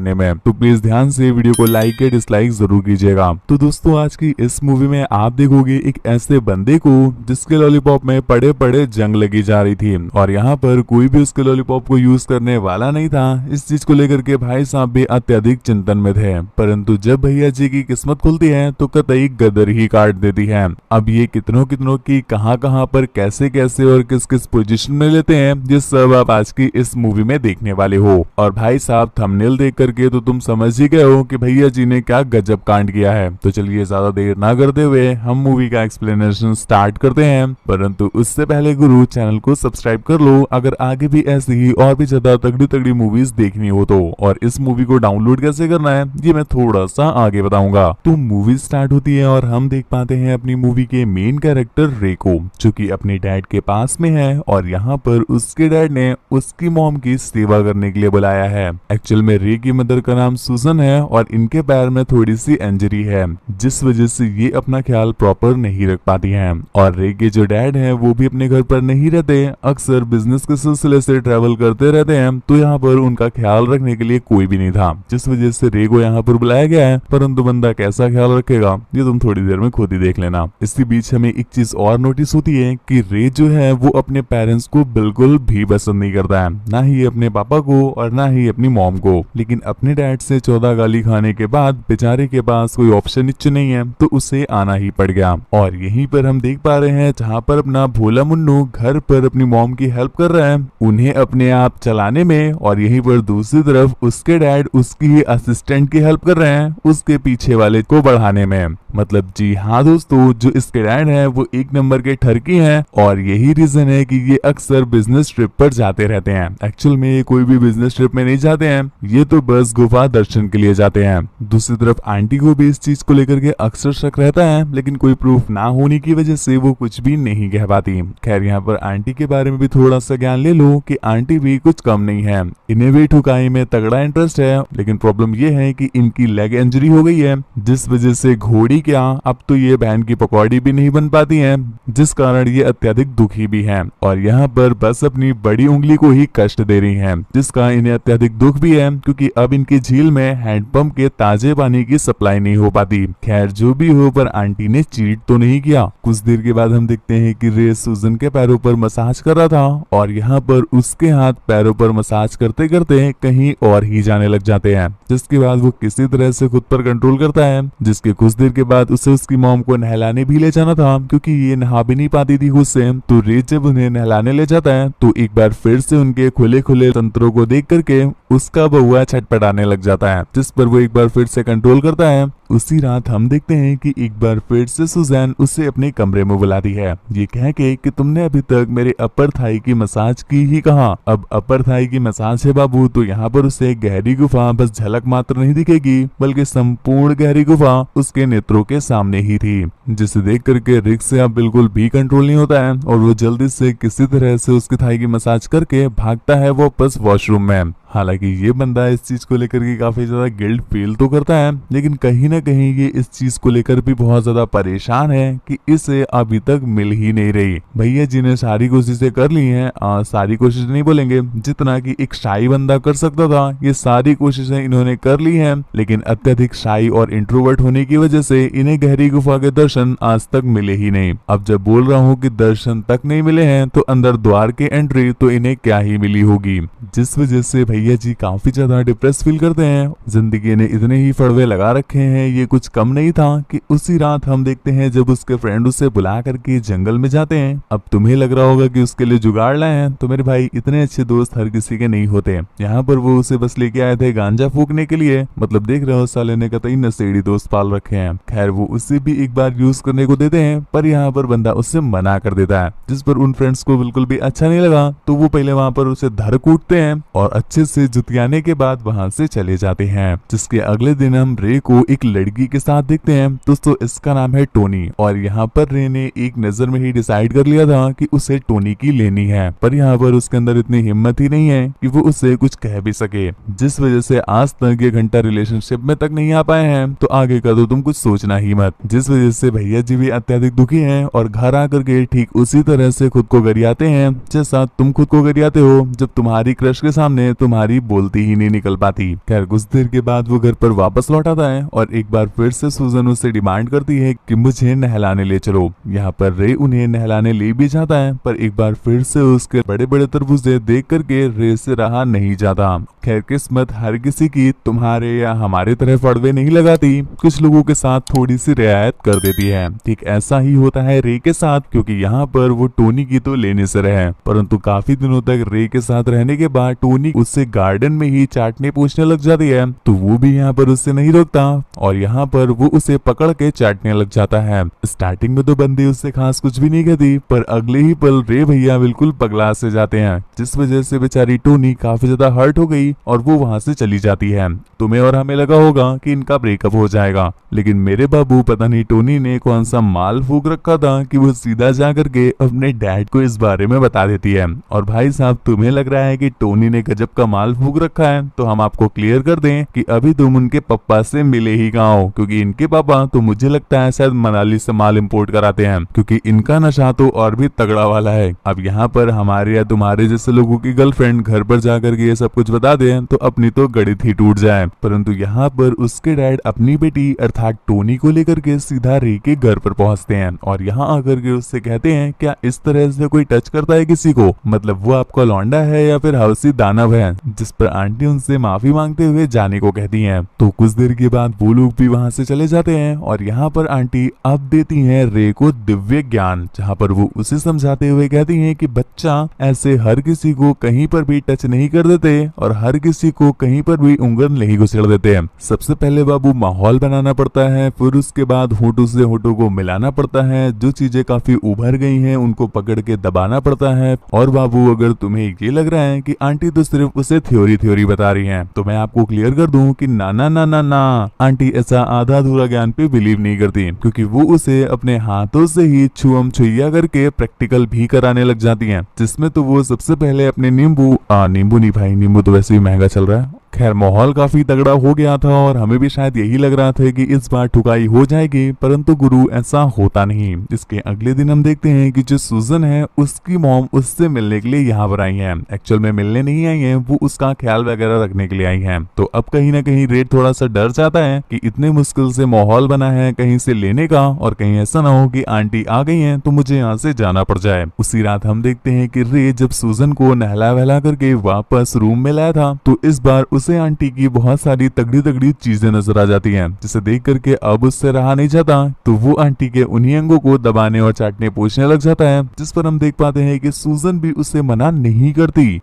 में। तो प्लीज ध्यान से वीडियो को लाइक या डिसलाइक जरूर कीजिएगा। तो दोस्तों आज की इस मूवी में आप देखोगे एक ऐसे बंदे को जिसके लॉलीपॉप में पड़े पड़े जंग लगी जा रही थी और यहाँ पर कोई भी उसके लॉलीपॉप को यूज करने वाला नहीं था। इस चीज को लेकर के भाई साहब भी अत्यधिक चिंतन में थे, परंतु जब भैया जी की किस्मत खुलती है तो कतई गदर ही काट देती है। अब ये कितनों कितनों की कहां पर कैसे कैसे और किस किस पोजीशन में लेते हैं, ये सब आप आज की इस मूवी में देखने वाले हो। और भाई साहब थंबनेल देख करके तो तुम समझ ही गए हो कि भैया जी ने क्या गजब कांड किया है। तो चलिए ज्यादा देर ना करते हुए हम मूवी का एक्सप्लेनेशन स्टार्ट करते हैं, परंतु उससे पहले गुरु चैनल को सब्सक्राइब कर लो अगर आगे भी ऐसी ही और भी ज्यादा तगड़ी तगड़ी मूवीज देखनी हो तो। और इस मूवी को डाउनलोड कैसे करना है ये मैं थोड़ा सा आगे बताऊंगा। तो मूवी स्टार्ट होती है और हम देख पाते हैं अपनी मूवी के मेन कैरेक्टर रे को, जो कि अपने डैड के पास में है और यहाँ पर उसके डैड ने उसकी मॉम की सेवा करने के लिए बुलाया है। एक्चुअल में रे की मदर का नाम सुजन है और इनके पैर में थोड़ी सी इंजरी है, जिस वजह से ये अपना ख्याल प्रॉपर नहीं रख पाती हैं। और रे के जो डैड हैं वो भी अपने घर पर नहीं रहते, अक्सर बिजनेस के सिलसिले से ट्रैवल करते रहते हैं, तो यहाँ पर उनका ख्याल रखने के लिए कोई भी नहीं था, जिस वजह से रे को यहाँ पर बुलाया गया है। परंतु बंदा कैसा ख्याल रखेगा ये तुम थोड़ी देर में खुद ही देख लेना। इसी बीच हमें एक चीज और नोटिस होती है कि रे जो है वो अपने पेरेंट्स को बिल्कुल भी पसंद नहीं करता है, ना ही अपने पापा को और ना ही अपनी मॉम को। लेकिन अपने डैड से 14 गाली खाने के बाद बेचारे के पास कोई ऑप्शन नहीं है, तो उसे आना ही पड़ गया। और यहीं पर हम देख पा रहे हैं जहाँ पर अपना भोला मुन्नू घर पर अपनी मॉम की हेल्प कर रहा है उन्हें अपने आप चलाने में, और यहीं पर दूसरी तरफ उसके डैड उसकी ही असिस्टेंट की हेल्प कर रहे हैं उसके पीछे वाले को बढ़ाने में। मतलब जी हाँ दोस्तों, जो इसके डैड है वो एक नंबर के ठरकी हैं और यही रीजन है कि ये अक्सर बिजनेस ट्रिप पर जाते रहते हैं। एक्चुअल में ये कोई भी बिजनेस ट्रिप में नहीं जाते हैं, ये तो बस गुफा दर्शन के लिए जाते हैं। दूसरी तरफ आंटी को भी इस चीज को लेकर के अक्सर शक रहता है, लेकिन कोई प्रूफ ना होने की वजह से वो कुछ भी नहीं कह पाती। खैर यहाँ पर आंटी के बारे में भी थोड़ा सा ज्ञान ले लो कि आंटी भी कुछ कम नहीं है, इन्हें भी ठुकाई में तगड़ा इंटरेस्ट है। लेकिन प्रॉब्लम ये है कि इनकी लेग इंजरी हो गई है, जिस वजह से घोड़ी क्या अब तो ये बहन की पकौड़ी भी नहीं बन पाती हैं, जिस कारण ये अत्यधिक दुखी भी हैं और यहाँ पर बस अपनी बड़ी उंगली को ही कष्ट दे रही हैं, जिसका इन्हें अत्यधिक दुख भी है क्योंकि अब इनकी झील में हैंडपंप के ताजे पानी की सप्लाई नहीं हो पाती। खैर जो भी हो, पर आंटी ने चीट तो नहीं किया। कुछ देर के बाद हम देखते हैं कि रे सुजन के पैरों पर मसाज कर रहा था और यहाँ पर उसके हाथ पैरों पर मसाज करते करते कहीं और ही जाने लग जाते हैं, जिसके बाद वो किसी तरह से खुद पर कंट्रोल करता है। जिसके कुछ देर के बाद उसे उसकी मॉम को नहलाने भी ले जाना था क्योंकि ये नहा भी नहीं पाती थी खुद से। तो रे जब उन्हें नहलाने ले जाता है तो एक बार फिर से उनके खुले खुले तंत्रों को देख करके उसका बउआ छटपटाने लग जाता है, जिस पर वो एक बार फिर से कंट्रोल करता है। उसी रात हम देखते हैं कि एक बार फिर से सुजैन उसे अपने कमरे में बुलाती है, ये कह के कि तुमने अभी तक मेरे अपर थाई की मसाज की ही कहा। अब अपर थाई की मसाज है बाबू, तो यहाँ पर उसे गहरी गुफा बस झलक मात्र नहीं दिखेगी, बल्कि संपूर्ण गहरी गुफा उसके नेत्रों के सामने ही थी, जिसे देख करके रिक से अब बिल्कुल भी कंट्रोल नहीं होता है और वो जल्दी से किसी तरह से उसकी थाई की मसाज करके भागता है वापस वॉशरूम में। हालांकि ये बंदा इस चीज को लेकर के काफी ज्यादा गिल्ट फील तो करता है, लेकिन कहीं ना कहीं ये इस चीज को लेकर भी बहुत ज्यादा परेशान है कि इसे अभी तक मिल ही नहीं रही। भैया जी ने सारी कोशिशें कर ली हैं, सारी कोशिश नहीं बोलेंगे, जितना कि एक शाई बंदा कर सकता था ये सारी कोशिशें इन्होंने कर ली हैं, लेकिन अत्यधिक शाई और इंट्रोवर्ट होने की वजह से इन्हें गहरी गुफा के दर्शन आज तक मिले ही नहीं। अब जब बोल रहा हूँ कि दर्शन तक नहीं मिले हैं तो अंदर द्वार के एंट्री तो इन्हें क्या ही मिली होगी, जिस वजह से भैया जी काफी ज्यादा डिप्रेस फील करते हैं। जिंदगी ने इतने ही फड़वे लगा रखे हैं, ये कुछ कम नहीं था कि उसी रात हम देखते हैं जब उसके फ्रेंड उसे बुला करके जंगल में जाते हैं। अब तुम्हें लग रहा होगा कि उसके लिए जुगाड़ लाए हैं, तो मेरे भाई इतने अच्छे दोस्त हर किसी के नहीं होते। यहाँ पर वो उसे बस लेके आए थे गांजा फूकने के लिए, मतलब देख रहे हो साले ने कतई नशेड़ी दोस्त पाल रखे हैं। खैर वो उसे भी एक बार यूज करने को देते हैं, पर यहाँ पर बंदा उससे मना कर देता है, जिस पर उन फ्रेंड्स को बिल्कुल भी अच्छा नहीं लगा। तो वो पहले वहाँ पर उसे धर कूटते हैं और अच्छे से जुतियाने के बाद वहां से चले जाते हैं। जिसके अगले दिन हम रे को एक लड़की के साथ देखते हैं। दोस्तों इसका नाम है टोनी और यहाँ पर रे ने एक नजर में ही डिसाइड कर लिया था कि उसे टोनी की लेनी है, पर यहाँ पर उसके अंदर इतनी हिम्मत ही नहीं है कि वो उसे कुछ कह भी सके, जिस वजह से आज तक ये घंटा रिलेशनशिप में तक नहीं आ पाए हैं। तो आगे का तो तुम कुछ सोचना ही मत, जिस वजह से भैया जी भी अत्यधिक दुखी हैं और घर आकर के ठीक उसी तरह से खुद को गरियाते हैं जैसा तुम खुद को गरियाते हो जब तुम्हारी क्रश के सामने तुम्हारी तुम्हारी बोलती ही नहीं निकल पाती। खैर कुछ देर के बाद वो घर पर वापस लौट आता है और एक बार फिर से सूजन उससे डिमांड करती है कि मुझे नहलाने ले चलो। यहाँ पर रे उन्हें नहलाने ले भी जाता है, पर एक बार फिर से उसके बड़े बड़े तरबूजे देख करके रे से रहा नहीं जाता। खैर किस्मत हर किसी की तुम्हारे या हमारे तरह फड़वे नहीं लगाती, कुछ लोगों के साथ थोड़ी सी रियायत कर देती है। ठीक ऐसा ही होता है रे के साथ, क्योंकि यहाँ पर वो टोनी की तो लेने से रहे, परंतु काफी दिनों तक रे के साथ रहने के बाद टोनी उससे गार्डन में ही चाटने पूछने लग जाती है, तो वो भी यहाँ पर उससे नहीं रोकता और यहाँ पर वो उसे पकड़ के चाटने लग जाता है। स्टार्टिंग में तो बंदी उससे खास कुछ भी नहीं कहती, पर अगले ही पल रे भैया बिल्कुल पगला से जाते हैं, जिस वजह से बेचारी टोनी काफी ज्यादा हर्ट हो गई और वो वहां से चली जाती है। तुम्हें और हमें लगा होगा कि इनका ब्रेकअप हो जाएगा, लेकिन मेरे बाबू पता नहीं टोनी ने कौन सा माल फूक रखा था कि वो सीधा जा करके अपने डैड को इस बारे में बता देती है। और भाई साहब तुम्हें लग रहा है कि टोनी ने गजब का माल फूक रखा है, तो हम आपको क्लियर कर दें कि अभी तुम उनके पापा से मिले ही कहाँ हो, क्योंकि इनके पापा तो मुझे लगता है शायद मनाली से माल इंपोर्ट कराते हैं, क्योंकि इनका नशा तो और भी तगड़ा वाला है। अब यहाँ पर हमारे या तुम्हारे जैसे लोगों की गर्लफ्रेंड घर पर जाकर के ये सब कुछ बता दे तो अपनी तो गणित ही टूट जाए, परंतु यहाँ पर उसके डैड अपनी बेटी अर्थात टोनी को लेकर के सीधा रे के घर पर पहुंचते हैं और यहाँ आकर के उससे कहते हैं क्या इस तरह से कोई टच करता है किसी को, मतलब वो आपका लौंडा है या फिर हवसी दानव है। जिस पर आंटी उनसे माफी मांगते हुए जाने को कहती हैं। तो कुछ देर के बाद वो लोग भी वहां से चले जाते हैं और यहाँ पर आंटी अब देती हैं रे को दिव्य ज्ञान, जहाँ पर वो उसे समझाते हुए कहती हैं कि बच्चा ऐसे हर किसी को कहीं पर भी टच नहीं कर देते और हर किसी को कहीं पर भी उंगल नहीं घुसेड़ देते हैं। सबसे पहले बाबू माहौल बनाना पड़ता है, फिर उसके बाद होठों से होठों को मिलाना पड़ता है, जो चीजें काफी उभर गई हैं उनको पकड़ के दबाना पड़ता है। और बाबू अगर तुम्हें ये लग रहा है कि आंटी तो सिर्फ उसे थ्योरी बता रही हैं, तो मैं आपको क्लियर कर दूं कि ना ना ना ना ना आंटी ऐसा आधा अधूरा ज्ञान पे बिलीव नहीं करती, क्योंकि वो उसे अपने हाथों से ही छुअम छुइया करके प्रैक्टिकल भी कराने लग जाती हैं, जिसमें तो वो सबसे पहले अपने नींबू नहीं भाई, नींबू तो वैसे ही महंगा चल रहा है। खैर माहौल काफी तगड़ा हो गया था और हमें भी शायद यही लग रहा था कि इस बार ठुकाई हो जाएगी, परंतु गुरु ऐसा होता नहीं। इसके अगले दिन हम देखते हैं कि जो सूजन है उसकी मॉम उससे मिलने के लिए यहाँ पर आई है। एक्चुअल में मिलने नहीं आई है, वो उसका ख्याल वगैरह रखने के लिए आई है। तो अब कहीं ना कहीं रेड थोड़ा सा डर जाता है कि इतने मुश्किल से माहौल बना है कहीं से लेने का, और कहीं ऐसा ना हो कि आंटी आ गई है तो मुझे यहाँ से जाना पड़ जाए। उसी रात हम देखते हैं कि रे जब सूजन को नहला वहला करके वापस रूम में लाया था, तो इस बार उसे आंटी की बहुत सारी तगड़ी तगड़ी चीजें नजर आ जाती हैं, जिसे देख करके अब उससे रहा नहीं जाता, तो वो आंटी के उन्हीं अंगों को दबाने और चाटने पूछने लग जाता है, जिस पर हम देख पाते हैं कि सूजन भी उसे मना नहीं करती।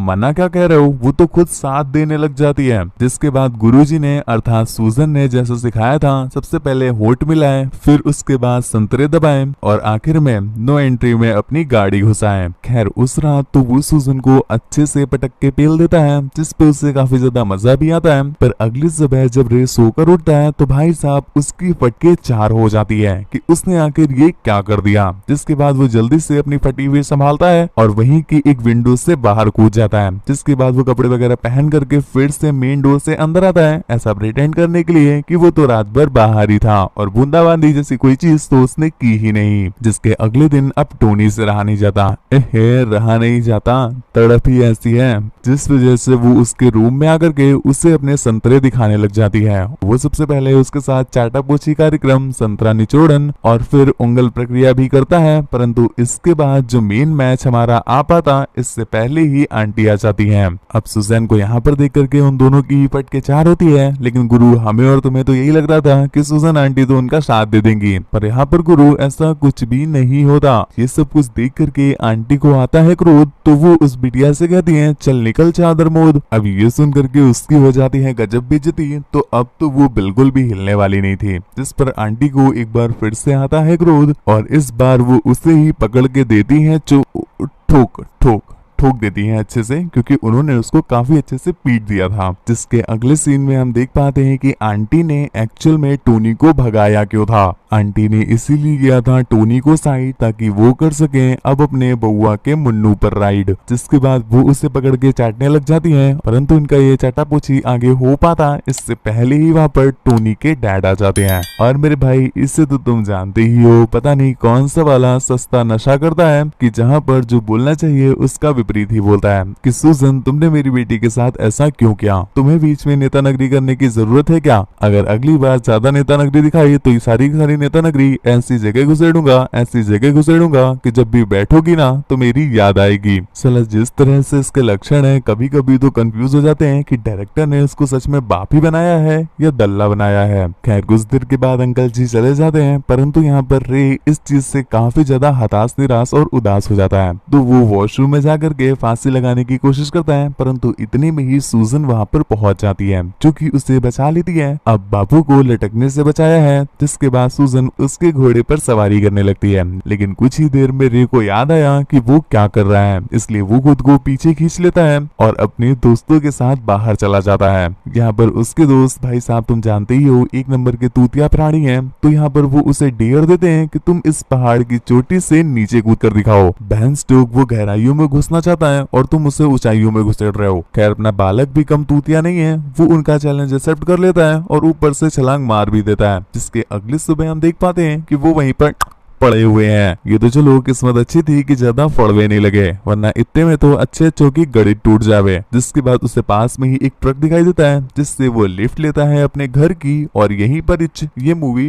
मना क्या कह रहे हो, वो तो खुद साथ देने लग जाती है। जिसके बाद गुरुजी ने अर्थात सूजन ने जैसा सिखाया था, सबसे पहले होठ मिलाए, फिर उसके बाद संतरे दबाए और आखिर में नो एंट्री में अपनी गाड़ी घुसाए। खैर उस रात तो वो सूजन को अच्छे से पटक के पेल देता है, जिस पे उसे काफी ज्यादा मजा भी आता है। पर अगली सुबह जब रे सोकर उठता है तो भाई साहब उसकी फटके चार हो जाती है कि उसने आखिर ये क्या कर दिया। जिसके बाद वो जल्दी से अपनी फटी हुई संभालता है और वहीं की एक विंडो से बाहर कूद जाता है। जिसके बाद वो कपड़े वगैरह पहन करके फिर से मेन डोर से अंदर आता है, ऐसा प्रिटेंड करने के लिए कि वो तो रात भर बाहर ही था और बूंदाबांदी जैसी कोई चीज तो उसने की ही नहीं। जिसके अगले दिन अब टोनी से रहा नहीं जाता, रहा नहीं जाता, तड़प ही ऐसी है, जिस वजह से वो उसके रूम में आकर के उसे अपने संतरे दिखाने लग जाती है। वो सबसे पहले उसके साथ चाटापोची कार्यक्रम, संतरा निचोड़न और फिर उंगल प्रक्रिया भी करता है, परंतु इसके बाद जो मेन मैच हमारा आ पाता इससे पहले ही आंटी आ जाती है। अब सुजैन को यहाँ पर देख करके उन दोनों की फटके चार होती है, लेकिन गुरु हमें और तुम्हें तो यही लग रहा था कि सुजैन आंटी तो उनका साथ दे देंगी, पर यहाँ पर गुरु ऐसा कुछ भी नहीं होता। ये सब कुछ देख करके आंटी को आता है क्रोध, तो वो उस बिटिया से कहती है चल निकल चादर मोद। अब ये सुन करके उसकी हो जाती है गजब बेइज्जती, तो अब तो वो बिल्कुल भी हिलने वाली नहीं थी। जिस पर आंटी को एक बार फिर से आता है क्रोध और इस बार वो उसे ही पकड़ के देती है ठोक ठोक ठोक देती हैं अच्छे से, क्योंकि उन्होंने उसको काफी अच्छे से पीट दिया था। जिसके अगले सीन में हम देख पाते हैं कि आंटी ने एक्चुअल में टोनी को भगाया क्यों था। आंटी ने इसीलिए किया था टोनी को साइड, ताकि वो कर सके अब अपने बउआ के मुन्नू पर राइड। जिसके बाद वो उसे पकड़ के चाटने लग जाती हैं, परंतु इनका ये चाटापूची आगे हो पाता इससे पहले ही वहाँ पर टोनी के डैड आ जाते हैं। और मेरे भाई इससे तो तुम जानते ही हो, पता नहीं कौन सा वाला सस्ता नशा करता है कि जहाँ पर जो बोलना चाहिए उसका प्रीत ही बोलता है कि सूजन, तुमने मेरी बेटी के साथ ऐसा क्यों किया? तुम्हें बीच में नेता नगरी करने की जरूरत है क्या? अगर अगली बार ज्यादा नेता नगरी दिखाई तो ये सारी की सारी नेता नगरी ऐसी जगह घुसेड़ूंगा, ऐसी जगह घुसेड़ूंगा कि जब भी बैठोगी ना तो मेरी याद आएगी। साला जिस तरह से इसके लक्षण है, कभी कभी तो कंफ्यूज हो जाते हैं कि डायरेक्टर ने इसको सच में बाप ही बनाया है या दल्ला बनाया है। खैर कुछ देर के बाद अंकल जी चले जाते हैं, परंतु यहाँ पर रे इस चीज से काफी ज्यादा हताश, निराश और उदास हो जाता है। तो वो वॉशरूम में जाकर के फांसी लगाने की कोशिश करता है, परंतु इतने में ही सूजन वहाँ पर पहुंच जाती है जो कि उसे बचा लेती है। अब बाबू को लटकने से बचाया है, जिसके बाद सूजन उसके घोड़े पर सवारी करने लगती है। लेकिन कुछ ही देर में रे को याद आया कि वो क्या कर रहा है, इसलिए वो खुद को पीछे खींच लेता है और अपने दोस्तों के साथ बाहर चला जाता है। यहाँ पर उसके दोस्त, भाई साहब तुम जानते ही हो, एक नंबर के तूतिया प्राणी हैं। तो यहाँ पर वो उसे डेयर देते हैं कि तुम इस पहाड़ की चोटी से नीचे कूद कर दिखाओ। बहन स्टोक वो गहराइयों में घुसना चाहता है और तुम उसे ऊंचाइयों में घुसेड़ रहे हो। खैर अपना बालक भी कम तूतिया नहीं है, वो उनका चैलेंज एक्सेप्ट कर लेता है और ऊपर से छलांग मार भी देता है, जिसके अगली सुबह हम देख पाते हैं कि वो वहीं पर पड़े हुए हैं। ये तो चलो किस्मत अच्छी थी कि ज्यादा फड़वे नहीं लगे, वरना इतने में तो अच्छे अच्छों की गड़ी टूट जावे। जिसके बाद उसे पास में ही एक ट्रक दिखाई देता है, जिससे वो लिफ्ट लेता है अपने घर की। और यहीं पर ये मूवी